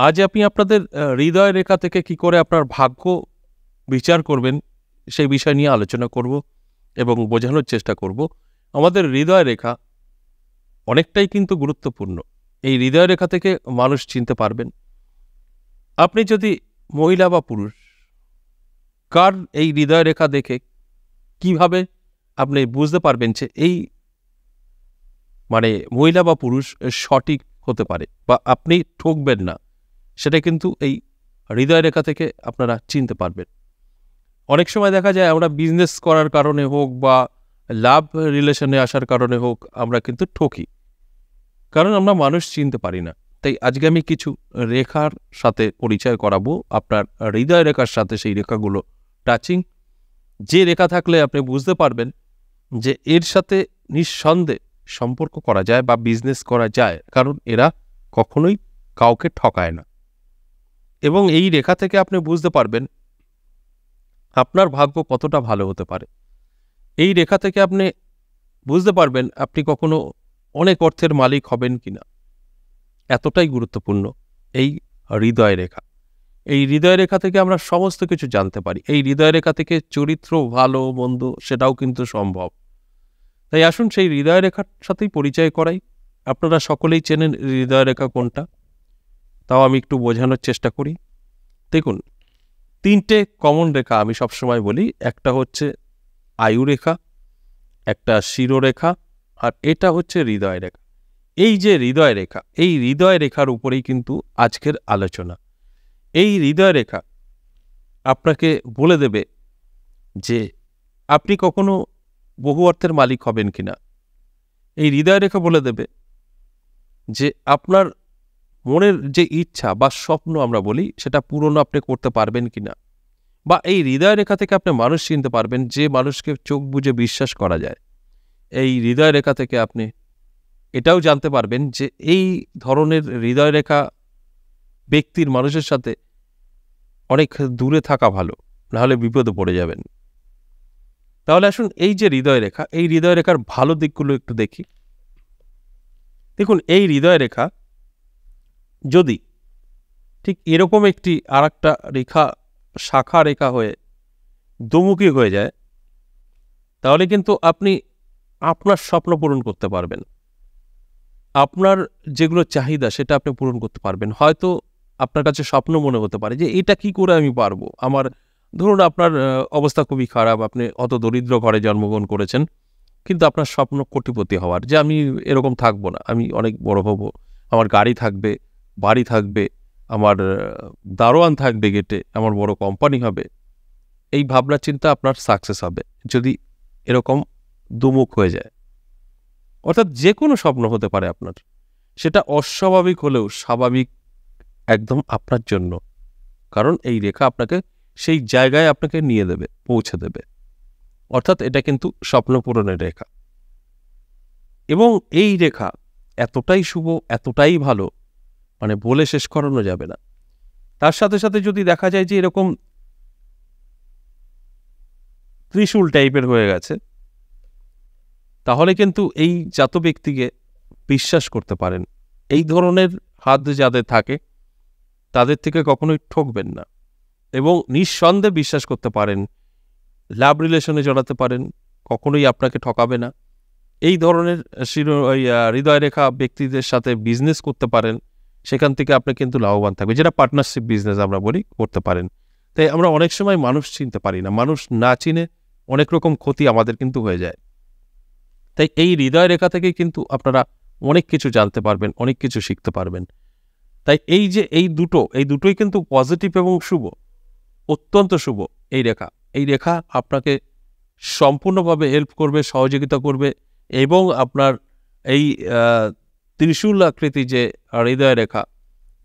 আজ আপনি আপনাদের হৃদয় রেখা থেকে কি করে আপনার ভাগ্য বিচার করবেন সেই বিষয় নিয়ে আলোচনা করব এবং বোঝানোর চেষ্টা করব। আমাদের হৃদয় রেখা অনেকটাই কিন্তু গুরুত্বপূর্ণ। এই হৃদয় রেখা থেকে মানুষ চিনতে পারবেন আপনি যদি মহিলা বা পুরুষ, কার এই হৃদয় রেখা দেখে কিভাবে আপনি বুঝতে পারবেন যে এই মহিলা বা পুরুষ সঠিক হতে পারে বা আপনি ঠকবেন না, সেটা কিন্তু এই হৃদয় রেখা থেকে আপনারা চিনতে পারবেন। অনেক সময় দেখা যায় আমরা বিজনেস করার কারণে হোক বা লাভ রিলেশনে আসার কারণে হোক আমরা কিন্তু ঠকি, কারণ আমরা মানুষ চিনতে পারি না। তাই আজকে আমি কিছু রেখার সাথে পরিচয় করাবো, আপনার হৃদয় রেখার সাথে সেই রেখাগুলো টাচিং, যে রেখা থাকলে আপনি বুঝতে পারবেন যে এর সাথে নিঃসন্দেহে সম্পর্ক করা যায় বা বিজনেস করা যায়, কারণ এরা কখনোই কাউকে ঠকায় না। এবং এই রেখা থেকে আপনি বুঝতে পারবেন আপনার ভাগ্য কতটা ভালো হতে পারে। এই রেখা থেকে আপনি বুঝতে পারবেন আপনি কখনো অনেক অর্থের মালিক হবেন কিনা। এতটাই গুরুত্বপূর্ণ এই হৃদয় রেখা। এই হৃদয় রেখা থেকে আমরা সমস্ত কিছু জানতে পারি। এই হৃদয় রেখা থেকে চরিত্র ভালো মন্দ সেটাও কিন্তু সম্ভব। তাই আসুন সেই হৃদয় রেখার সাথেই পরিচয় করাই। আপনারা সকলেই চেনেন হৃদয় রেখা কোনটা, তাও আমি একটু বোঝানোর চেষ্টা করি। দেখুন, তিনটে কমন রেখা আমি সবসময় বলি। একটা হচ্ছে আয়ু রেখা, একটা শিরোরেখা, আর এটা হচ্ছে হৃদয় রেখা। এই যে হৃদয় রেখা, এই হৃদয় রেখার উপরেই কিন্তু আজকের আলোচনা। এই হৃদয় রেখা আপনাকে বলে দেবে যে আপনি কখনো বহু অর্থের মালিক হবেন কিনা। এই হৃদয় রেখা বলে দেবে যে আপনার মনের যে ইচ্ছা বা স্বপ্ন আমরা বলি সেটা পূরণ আপনি করতে পারবেন কিনা। বা এই হৃদয় রেখা থেকে আপনি মানুষ চিনতে পারবেন যে মানুষকে চোখ বুজে বিশ্বাস করা যায়। এই হৃদয় রেখা থেকে আপনি এটাও জানতে পারবেন যে এই ধরনের হৃদয় রেখা ব্যক্তির মানুষের সাথে অনেক দূরে থাকা ভালো, নাহলে বিপদে পড়ে যাবেন। তাহলে আসুন এই যে হৃদয় রেখা, এই হৃদয় রেখার ভালো দিকগুলো একটু দেখি। দেখুন, এই হৃদয় রেখা যদি ঠিক এরকম একটি আরেকটা রেখা, শাখা রেখা হয়ে দুমুখী হয়ে যায়, তাহলে কিন্তু আপনি আপনার স্বপ্ন পূরণ করতে পারবেন। আপনার যেগুলো চাহিদা সেটা আপনি পূরণ করতে পারবেন। হয়তো আপনার কাছে স্বপ্ন মনে হতে পারে যে এটা কি করে আমি পারবো। ধরুন আপনার অবস্থা খুবই খারাপ, আপনি অত দরিদ্র ঘরে জন্মগ্রহণ করেছেন, কিন্তু আপনার স্বপ্ন কোটিপতি হওয়ার, যে আমি এরকম থাকবো না, আমি অনেক বড় হব, আমার গাড়ি থাকবে, বাড়ি থাকবে, আমার দারোয়ান থাকবে গেটে, আমার বড় কোম্পানি হবে। এই ভাবনা চিন্তা আপনার সাকসেস হবে যদি এরকম দুমুখ হয়ে যায়। অর্থাৎ যে কোনো স্বপ্ন হতে পারে আপনার, সেটা অস্বাভাবিক হলেও স্বাভাবিক একদম আপনার জন্য, কারণ এই রেখা আপনাকে সেই জায়গায় আপনাকে নিয়ে দেবে, পৌঁছে দেবে। অর্থাৎ এটা কিন্তু স্বপ্ন পূরণের রেখা। এবং এই রেখা এতটাই শুভ, এতটাই ভালো, বলে শেষ করানো যাবে না। তার সাথে সাথে যদি দেখা যায় যে এরকম ত্রিশূল টাইপের হয়ে গেছে, তাহলে কিন্তু এই জাত ব্যক্তিকে বিশ্বাস করতে পারেন। এই ধরনের হাত যাদের থাকে তাদের থেকে কখনোই ঠকবেন না এবং নিঃসন্দেহে বিশ্বাস করতে পারেন, লাভ রিলেশনে জড়াতে পারেন, কখনোই আপনাকে ঠকাবে না। এই ধরনের হৃদয় রেখা ব্যক্তিদের সাথে বিজনেস করতে পারেন, সেখান থেকে আপনি কিন্তু লাভবান থাকবে, যেটা পার্টনারশিপ বিজনেস আমরা বলি, করতে পারেন। তাই আমরা অনেক সময় মানুষ চিনতে পারি না, মানুষ না চিনে অনেক রকম ক্ষতি আমাদের কিন্তু হয়ে যায়। তাই এই হৃদয় রেখা থেকে কিন্তু আপনারা অনেক কিছু জানতে পারবেন, অনেক কিছু শিখতে পারবেন। তাই এই দুটোই কিন্তু পজিটিভ এবং শুভ, অত্যন্ত শুভ। এই রেখা আপনাকে সম্পূর্ণভাবে হেল্প করবে, সহযোগিতা করবে এবং আপনার এই ত্রিশূল আকৃতি যে হৃদয় রেখা,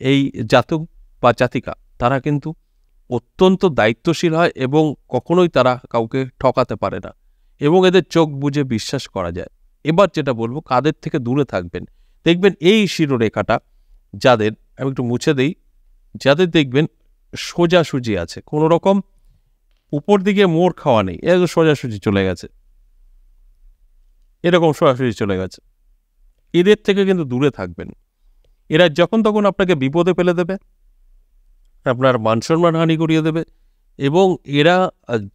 এই জাতক বা জাতিকা তারা কিন্তু অত্যন্ত দায়িত্বশীল হয় এবং কখনোই তারা কাউকে ঠকাতে পারে না এবং এদের চোখ বুজে বিশ্বাস করা যায়। এবার যেটা বলবো, কাদের থেকে দূরে থাকবেন। দেখবেন এই শিরোরেখাটা যাদের, আমি একটু মুছে দেই, যাদের দেখবেন সোজাসুজি আছে, কোনো রকম উপর দিকে মোড় খাওয়া নেই, এরকম সোজাসুজি চলে গেছে, এরকম সোজাসুজি চলে গেছে, এদের থেকে কিন্তু দূরে থাকবেন। এরা যখন তখন আপনাকে বিপদে ফেলে দেবে আপনার মান সম্মান হানি করিয়ে দেবে, এবং এরা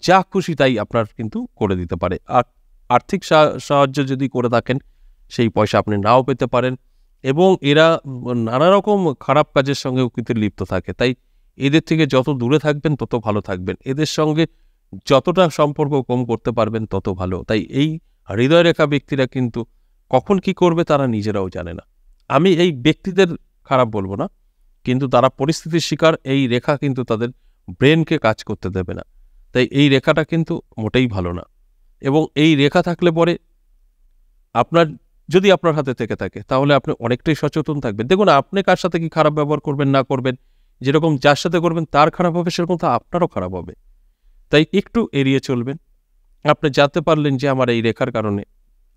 যা খুশি তাই আপনার কিন্তু করে দিতে পারে। আর আর্থিক সাহায্য যদি করে থাকেন, সেই পয়সা আপনি নাও পেতে পারেন, এবং এরা নানা রকম খারাপ কাজের সঙ্গেও কিন্তু লিপ্ত থাকে। তাই এদের থেকে যত দূরে থাকবেন তত ভালো থাকবেন, এদের সঙ্গে যতটা সম্পর্ক কম করতে পারবেন তত ভালো। তাই এই হৃদয় রেখা ব্যক্তিরা কিন্তু কখন কি করবে তারা নিজেরাও জানে না। আমি এই ব্যক্তিদের খারাপ বলবো না, কিন্তু তারা পরিস্থিতির শিকার। এই রেখা কিন্তু তাদের ব্রেনকে কাজ করতে দেবে না। তাই এই রেখাটা কিন্তু মোটেই ভালো না, এবং এই রেখা থাকলে পরে আপনার যদি আপনার হাতে থেকে থাকে তাহলে আপনি অনেকটাই সচেতন থাকবেন। দেখুন, আপনি কার সাথে কি খারাপ ব্যবহার করবেন না করবেন, যেরকম যার সাথে করবেন তার খারাপ হবে, সেরকম তো আপনারও খারাপ হবে। তাই একটু এড়িয়ে চলবেন। আপনি জানতে পারলেন যে আমার এই রেখার কারণে,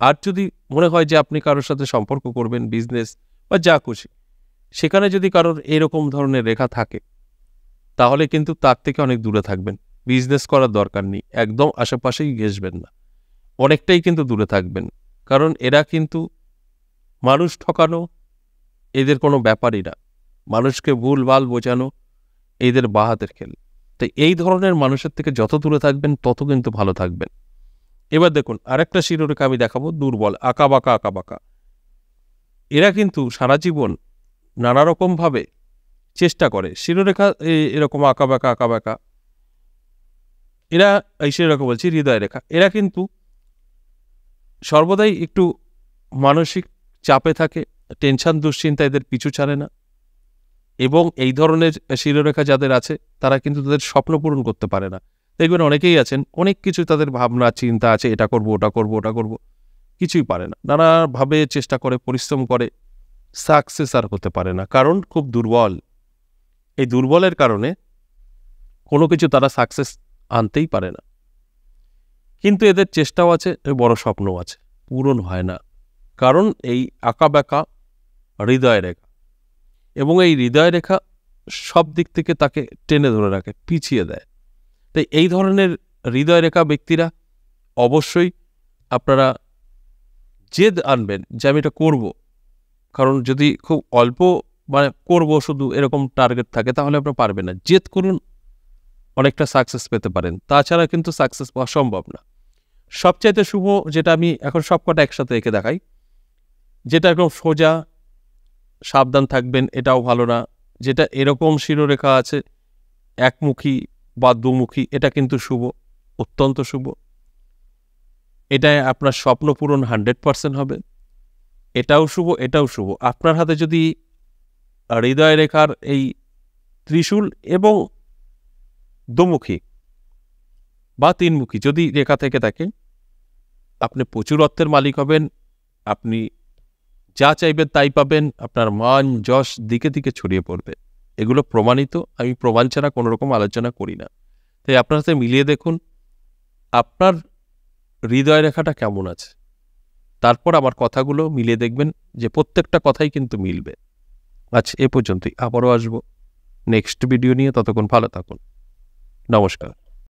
আর যদি মনে হয় যে আপনি কারোর সাথে সম্পর্ক করবেন, বিজনেস বা যা খুশি, সেখানে যদি কারোর এরকম ধরনের রেখা থাকে তাহলে কিন্তু তার থেকে অনেক দূরে থাকবেন। বিজনেস করার দরকার নেই, একদম আশেপাশেই ঘেসবেন না, অনেকটাই কিন্তু দূরে থাকবেন। কারণ এরা কিন্তু মানুষ ঠকানো এদের কোনো ব্যাপারই না, মানুষকে ভুলভাল বোঝানো এদের বাহাতের খেল। তাই এই ধরনের মানুষের থেকে যত দূরে থাকবেন তত কিন্তু ভালো থাকবেন। এবার দেখুন, আরেকটা শিরোরেখা আমি দেখাবো, দুর্বল, আঁকাবাঁকা আঁকাবাঁকা। এরা কিন্তু সারা জীবন নানা রকমভাবে চেষ্টা করে। শিরোরেখা এরকম আঁকাবাঁকা আঁকাবাঁকা, এরা এই শিরোরেখা বলছি, হৃদয় রেখা, এরা কিন্তু সর্বদাই একটু মানসিক চাপে থাকে, টেনশন দুশ্চিন্তা এদের পিছু ছাড়ে না, এবং এই ধরনের শিরোরেখা যাদের আছে তারা কিন্তু তাদের স্বপ্ন পূরণ করতে পারে না। দেখবেন অনেকেই আছেন, অনেক কিছু তাদের ভাবনা চিন্তা আছে, এটা করব ওটা করব ওটা করব, কিছুই পারে না, নানাভাবে চেষ্টা করে, পরিশ্রম করে, সাকসেস আর হতে পারে না, কারণ খুব দুর্বল। এই দুর্বলের কারণে কোনো কিছু তারা সাকসেস আনতেই পারে না। কিন্তু এদের চেষ্টাও আছে, বড় স্বপ্নও আছে, পূরণ হয় না, কারণ এই আঁকাবাঁকা হৃদয় রেখা, এবং এই হৃদয় রেখা সব দিক থেকে তাকে টেনে ধরে রাখে, পিছিয়ে দেয়। তাই এই ধরনের হৃদয় রেখা ব্যক্তিরা অবশ্যই আপনারা জেদ আনবেন যে আমি এটা করবো। কারণ যদি খুব অল্প মানে করবো শুধু এরকম টার্গেট থাকে তাহলে আপনারা পারবেন না। জেদ করুন, অনেকটা সাকসেস পেতে পারেন, তাছাড়া কিন্তু সাকসেস পাওয়া সম্ভব না। সবচাইতে শুভ যেটা আমি এখন সবকটা একসাথে এঁকে দেখাই, যেটা একদম সোজা, সাবধান থাকবেন, এটাও ভালো না। যেটা এরকম শিরোরেখা আছে একমুখী বা দুমুখী, এটা কিন্তু শুভ, অত্যন্ত শুভ। এটায় আপনার স্বপ্ন পূরণ 100% হবে, এটাও শুভ, এটাও শুভ। আপনার হাতে যদি হৃদয় রেখার এই ত্রিশূল এবং দুমুখী বা তিনমুখী যদি রেখা থেকে থাকে, আপনি প্রচুর অর্থের মালিক হবেন, আপনি যা চাইবেন তাই পাবেন, আপনার মান যশ দিকে দিকে ছড়িয়ে পড়বে। এগুলো প্রমাণিত, আমি প্রমাণ ছাড়া কোনো রকম আলোচনা করি না। তাই আপনার সাথে মিলিয়ে দেখুন আপনার হৃদয় রেখাটা কেমন আছে, তারপর আমার কথাগুলো মিলিয়ে দেখবেন যে প্রত্যেকটা কথাই কিন্তু মিলবে। আজ এ পর্যন্তই, আবারও আসবো নেক্সট ভিডিও নিয়ে, ততক্ষণ ভালো থাকুন, নমস্কার।